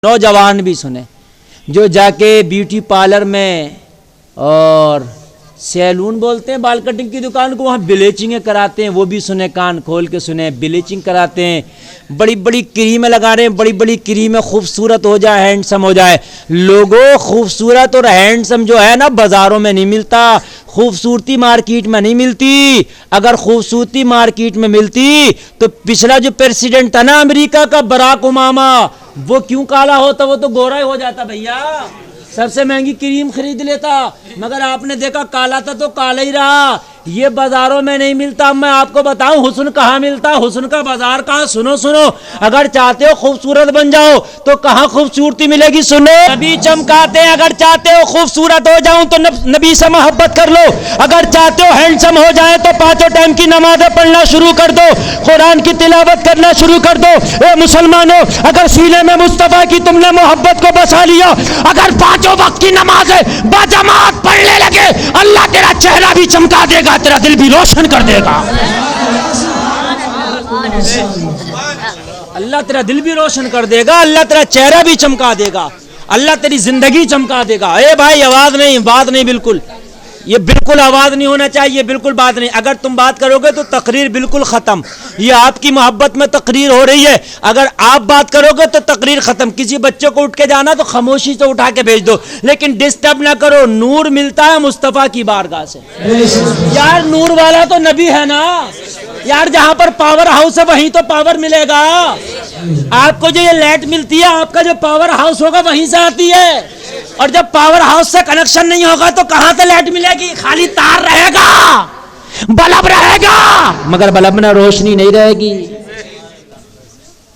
नौजवान भी सुने जो जाके ब्यूटी पार्लर में और सैलून बोलते हैं बाल कटिंग की दुकान को, वहाँ ब्लीचिंग कराते हैं, वो भी सुने, कान खोल के सुने। ब्लीचिंग कराते हैं, बड़ी बड़ी क्रीमें लगा रहे हैं, बड़ी बड़ी क्रीमें, खूबसूरत हो जाए, हैंडसम हो जाए। लोगों, खूबसूरत और हैंडसम जो है ना बाजारों में नहीं मिलता, खूबसूरती मार्केट में नहीं मिलती। अगर खूबसूरती मार्केट में मिलती तो पिछला जो प्रेसिडेंट था ना अमेरिका का, बराक ओबामा, वो क्यों काला होता? वो तो गोरा ही हो जाता भैया, सबसे महंगी क्रीम खरीद लेता। मगर आपने देखा काला था तो काला ही रहा। ये बाजारों में नहीं मिलता। मैं आपको बताऊं हुस्न कहाँ मिलता, हुस्न का बाजार कहाँ? सुनो सुनो, अगर चाहते हो खूबसूरत बन जाओ तो कहाँ खूबसूरती मिलेगी? सुनो, नबी चमकाते हैं। अगर चाहते हो खूबसूरत हो जाऊं तो नबी से मोहब्बत कर लो। अगर चाहते हो हैंडसम हो जाए तो 5 टाइम की नमाजें पढ़ना शुरू कर दो, कुरान की तिलावत करना शुरू कर दो। ए मुसलमानों, अगर सीने में मुस्तफा की तुमने मोहब्बत को बसा लिया, अगर 5 वक्त की नमाजें बाजमात पढ़ने लगे, अल्लाह तेरा चेहरा भी चमका देगा, तेरा दिल भी रोशन कर देगा। अल्लाह तेरा दिल भी रोशन कर देगा, अल्लाह तेरा चेहरा भी चमका देगा, अल्लाह तेरी जिंदगी चमका देगा। ए भाई, आवाज नहीं, बात नहीं, बिल्कुल ये बिल्कुल आवाज नहीं होना चाहिए, बिल्कुल बात नहीं। अगर तुम बात करोगे तो तकरीर बिल्कुल खत्म। ये आपकी मोहब्बत में तकरीर हो रही है, अगर आप बात करोगे तो तकरीर खत्म। किसी बच्चे को उठ के जाना तो खामोशी से उठा के भेज दो, लेकिन डिस्टर्ब ना करो। नूर मिलता है मुस्तफा की बारगाह से। यार नूर वाला तो नबी है ना यार, जहां पर पावर हाउस है वहीं तो पावर मिलेगा। आपको जो ये लाइट मिलती है, आपका जो पावर हाउस होगा वहीं से आती है। और जब पावर हाउस से कनेक्शन नहीं होगा तो कहां से लाइट मिलेगी? खाली तार रहेगा, बल्ब रहेगा, मगर बल्ब में रोशनी नहीं रहेगी।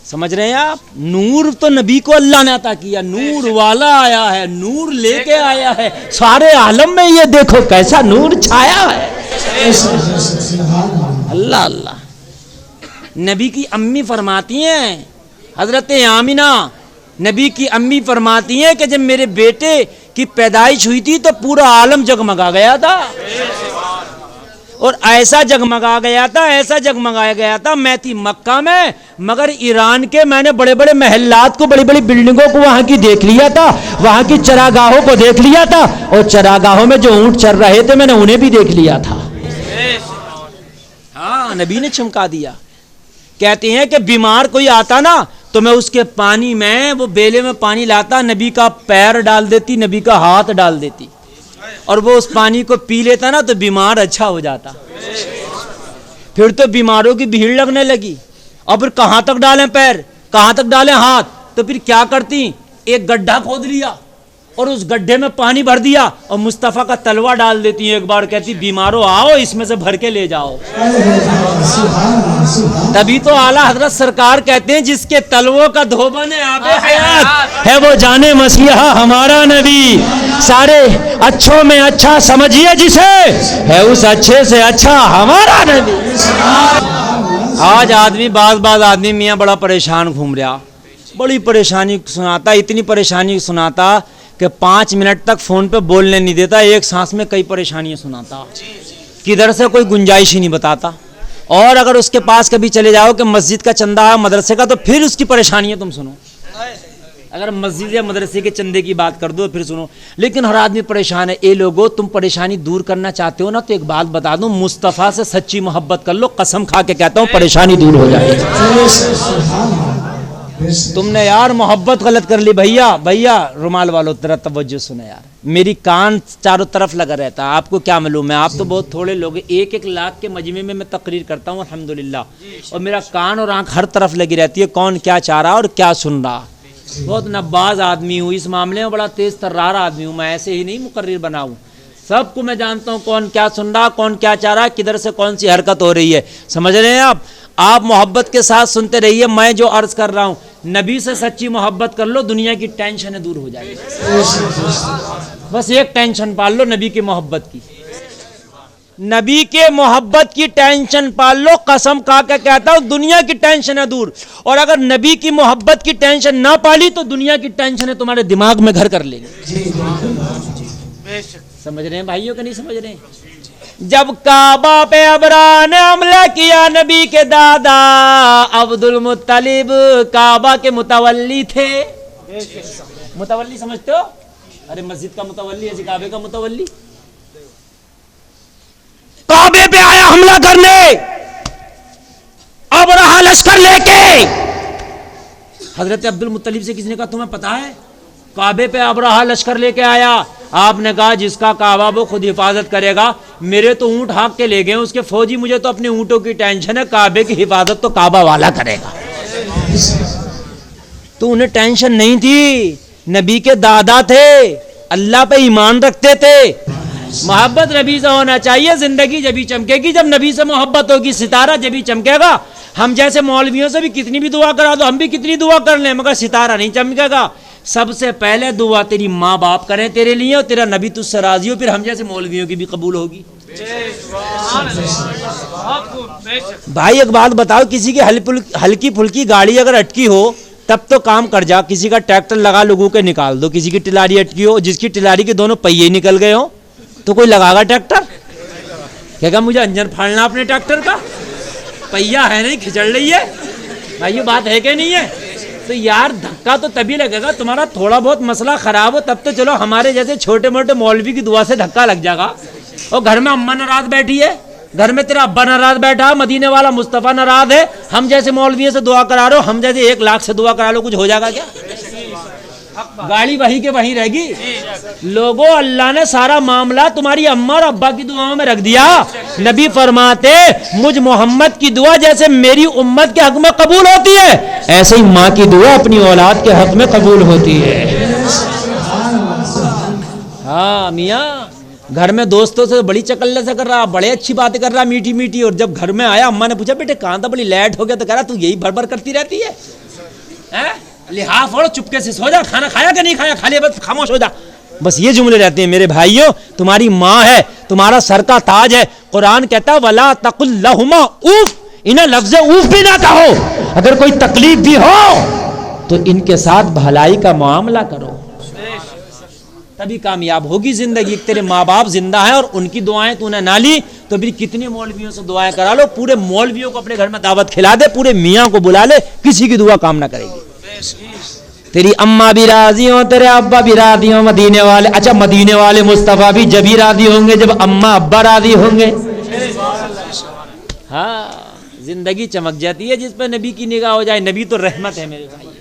समझ रहे हैं आप? नूर तो नबी को अल्लाह ने अता किया, नूर वाला आया है, नूर लेके आया है सारे आलम में। ये देखो कैसा नूर छाया है। अल्लाह अल्लाह। नबी की अम्मी फरमाती हैं, हजरत आमिना नबी की अम्मी फरमाती हैं कि जब मेरे बेटे की पैदाइश हुई थी तो पूरा आलम जगमगा गया था। और ऐसा जगमगा गया था, ऐसा जगमगाया गया था। मैं थी मक्का में, मगर ईरान के मैंने बड़े बड़े महल्लात को, बड़ी बड़ी बिल्डिंगों को वहां की देख लिया था, वहां की चरागाहों को देख लिया था, और चरागाहों में जो ऊंट चर रहे थे मैंने उन्हें भी देख लिया था। हाँ, नबी ने चमका दिया। कहते हैं कि बीमार कोई आता ना तो मैं उसके पानी में, वो बेले में पानी लाता, नबी का पैर डाल देती, नबी का हाथ डाल देती, और वो उस पानी को पी लेता ना तो बीमार अच्छा हो जाता। फिर तो बीमारों की भीड़ लगने लगी। अब फिर कहां तक डालें पैर, कहां तक डालें हाथ? तो फिर क्या करती, एक गड्ढा खोद लिया और उस गड्ढे में पानी भर दिया और मुस्तफा का तलवा डाल देती है। एक बार कहती बीमारों आओ, इसमें से भर के ले जाओ। तभी तो आला हजरत सरकार कहते हैं जिसके तलवों का धोबन है आबे हयात है, वो जाने मसीहा हमारा नबी। सारे अच्छों में अच्छा समझिए जिसे, है उस अच्छे से अच्छा हमारा नबी। आज आदमी बाज आदमी मियाँ बड़ा परेशान घूम रहा, बड़ी परेशानी सुनाता, इतनी परेशानी सुनाता कि 5 मिनट तक फोन पे बोलने नहीं देता, एक सांस में कई परेशानियां सुनाता, किधर से कोई गुंजाइश ही नहीं बताता। और अगर उसके पास कभी चले जाओ कि मस्जिद का चंदा है मदरसे का, तो फिर उसकी परेशानियां तुम सुनो। अगर मस्जिद या मदरसे के चंदे की बात कर दो फिर सुनो। लेकिन हर आदमी परेशान है। ए लोगो, तुम परेशानी दूर करना चाहते हो ना, तो एक बात बता दूं, मुस्तफा से सच्ची मोहब्बत कर लो, कसम खा के कहता हूं परेशानी दूर हो जाएगी। तुमने यार मोहब्बत गलत कर ली। भैया भैया रुमाल वालों तेरा तवज्जो सुने यार, मेरी कान चारों तरफ लगा रहता है, आपको क्या मालूम है, आप तो बहुत थोड़े लोग हैं। 1-1 लाख के मजमे में मैं तकरीर करता हूँ अल्हम्दुलिल्लाह, और मेरा कान और आंख हर तरफ लगी रहती है, कौन क्या चाह रहा और क्या सुन रहा। बहुत नब्बाज आदमी हूँ इस मामले में, बड़ा तेज तर्रार आदमी हूँ मैं, ऐसे ही नहीं मुकर्रिर बनाऊँ। सबको मैं जानता हूँ कौन क्या सुन रहा, कौन क्या चाह रहा, किधर से कौन सी हरकत हो रही है। समझ रहे हैं आप मोहब्बत के साथ सुनते रहिए। मैं जो अर्ज कर रहा हूँ, नबी से सच्ची मोहब्बत कर लो, दुनिया की टेंशन दूर हो जाएगी। बस एक टेंशन पाल लो, नबी की मोहब्बत की, नबी के मोहब्बत की टेंशन पाल लो। कसम खा के कहता हूँ दुनिया की टेंशन है दूर। और अगर नबी की मोहब्बत की टेंशन ना पाली तो दुनिया की टेंशन है तुम्हारे दिमाग में घर कर लेंगे। समझ रहे हैं भाइयों, का नहीं समझ रहे हैं? जब काबा पे अबरा ने हमला किया, नबी के दादा अब्दुल मुत्तलिब काबा के मुतवल्ली थे। متولی سمجھتے ہو؟ ارے مسجد کا متولی ہے، کعبے کا متولی. کعبے پہ آیا حملہ کرنے، اب رہا لشکر لے کے. حضرت عبد المطلب سے کسی نے کہا تمہیں پتا ہے کعبے پہ ابرہہ لشکر لے کے آیا؟ آپ نے کہا جس کا کعبہ وہ خود حفاظت کرے گا. میرے تو اونٹ ہاک کے لے گئے اس کے فوجی، مجھے تو اپنے اونٹوں کی ٹینشن ہے، کعبے کی حفاظت تو کعبہ والا کرے گا. تو انہیں ٹینشن نہیں تھی، نبی کے دادا تھے، اللہ پہ ایمان رکھتے تھے. محبت نبی سے ہونا چاہیے، زندگی جبھی چمکے گی جب نبی سے محبت ہوگی، ستارہ جبھی چمکے گا. ہم جیسے مولویوں سے بھی کتنی بھی دعا کرا دو، ہم بھی کتنی دعا کر لیں مگر ستارہ نہیں چمکے گا. سب سے پہلے دعا تیری ماں باپ کریں تیرے لیے اور تیرا نبی تجھ سے راضی ہو، پھر ہم جیسے مولویوں کی بھی قبول ہوگی. بھائی ایک بات بتاؤ، کسی کی ہلکی پھلکی گاڑی اگر اٹکی ہو تب تو کام کر جا، کسی کا ٹریکٹر لگا لگو کے نکال دو. کسی کی ٹلاری اٹکی ہو، جس کی ٹلاری کے دونوں پہیے نکل گئے ہوں تو کوئی لگا گا ٹریکٹر؟ کہے گا مجھے انجن پھاڑنا اپنے ٹریکٹر کا، پہیا ہے نہیں کھچڑ رہی ہے. بھائی یہ بات ہے کہ نہیں ہے؟ تو یار دھکا تو تبھی لگے گا تمہارا تھوڑا بہت مسئلہ خراب ہو تب تو چلو، ہمارے جیسے چھوٹے موٹے مولوی کی دعا سے دھکا لگ جائے گا. اور گھر میں اماں ناراض بیٹھی ہے، گھر میں تیرا ابا ناراض بیٹھا، مدینے والا مصطفیٰ ناراض ہے، ہم جیسے مولویوں سے دعا کرا رہے ہو، ہم جیسے 1 لاکھ سے دعا کرا لو، کچھ ہو جائے گا کیا؟ گاڑی وہیں کے وہیں رہے گی. لوگوں اللہ نے سارا معاملہ تمہاری اماں اور ابا کی دعاؤں میں رکھ دیا. نبی فرماتے مجھ محمد کی دعا جیسے میری امت کے حق میں قبول ہوتی ہے، ایسے ہی ماں کی دعا اپنی اولاد کے حق میں قبول ہوتی ہے. ہاں میاں گھر میں دوستوں سے بڑی چکلے سے کر رہا، بڑے اچھی باتیں کر رہا میٹھی میٹھی، اور جب گھر میں آیا اماں نے پوچھا بیٹے کہاں تھا، بڑی لیٹ ہو گیا، تو کہہ رہا تو یہی بھر بھر کرتی رہتی ہے، لحاف اور چپکے سے سو جا، کھانا کھایا کہ نہیں کھایا، کھا لیا بس خاموش ہو جا. بس یہ جملے رہتے ہیں. میرے بھائیوں تمہاری ماں ہے، تمہارا سر کا تاج ہے. قرآن کہتا ہے وَلَا تَقُلْ لَهُمَا اوف، انہیں لفظ اوف بھی نہ کہو. اگر کوئی تکلیف بھی ہو تو ان کے ساتھ بھلائی کا معاملہ کرو، تبھی کامیاب ہوگی زندگی. تیرے ماں باپ زندہ ہیں اور ان کی دعائیں تو نے نہ لی تو بھی کتنے مولویوں سے دعائیں کرا لو، پورے مولویوں کو اپنے گھر میں دعوت کھلا دے، پورے میاں کو بلا لے، کسی کی دعا کام نہ کرے گی. تیری اماں بھی راضی ہوں، تیرے ابا بھی راضی ہوں، مدینے والے. اچھا مدینے والے مصطفیٰ بھی جب ہی راضی ہوں گے جب اماں ابا راضی ہوں گے. ہاں زندگی چمک جاتی ہے جس پہ نبی کی نگاہ ہو جائے. نبی تو رحمت ہے میرے بھائی،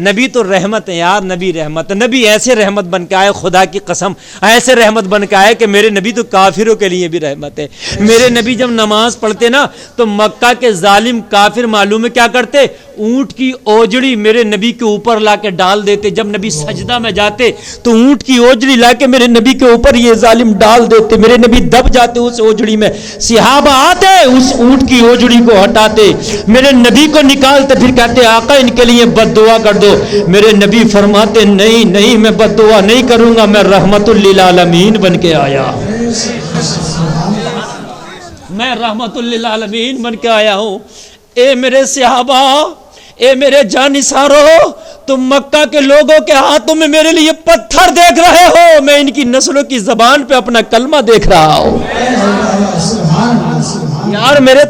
نبی تو رحمت ہے یار. نبی رحمت ہے، نبی ایسے رحمت بن کے آئے، خدا کی قسم ایسے رحمت بن کے آئے کہ میرے نبی تو کافروں کے لیے بھی رحمت ہے. میرے نبی جب نماز پڑھتے نا تو مکہ کے ظالم کافر معلوم ہے کیا کرتے، اونٹ کی اوجڑی میرے نبی کے اوپر لا کے ڈال دیتے. جب نبی سجدہ میں جاتے تو اونٹ کی اوجڑی لا کے میرے نبی کے اوپر یہ ظالم ڈال دیتے. میرے نبی دب جاتے اس اوجڑی میں، صحابہ آتے اس اونٹ کی اوجڑی کو ہٹاتے، میرے نبی کو نکالتے، پھر کہتے آقا ان کے لیے بد دعا کر دو. میرے نبی فرماتے نہیں نہیں میں بد دعا نہیں کروں گا، میں رحمت للعالمین بن کے آیا ہوں، میں رحمت للعالمین بن کے آیا ہوں. اے میرے صحابہ، اے میرے جانثارو، تم مکہ کے لوگوں کے ہاتھوں میں میرے لیے پتھر دیکھ رہے ہو، میں ان کی نسلوں کی زبان پہ اپنا کلمہ دیکھ رہا ہوں. یار میرے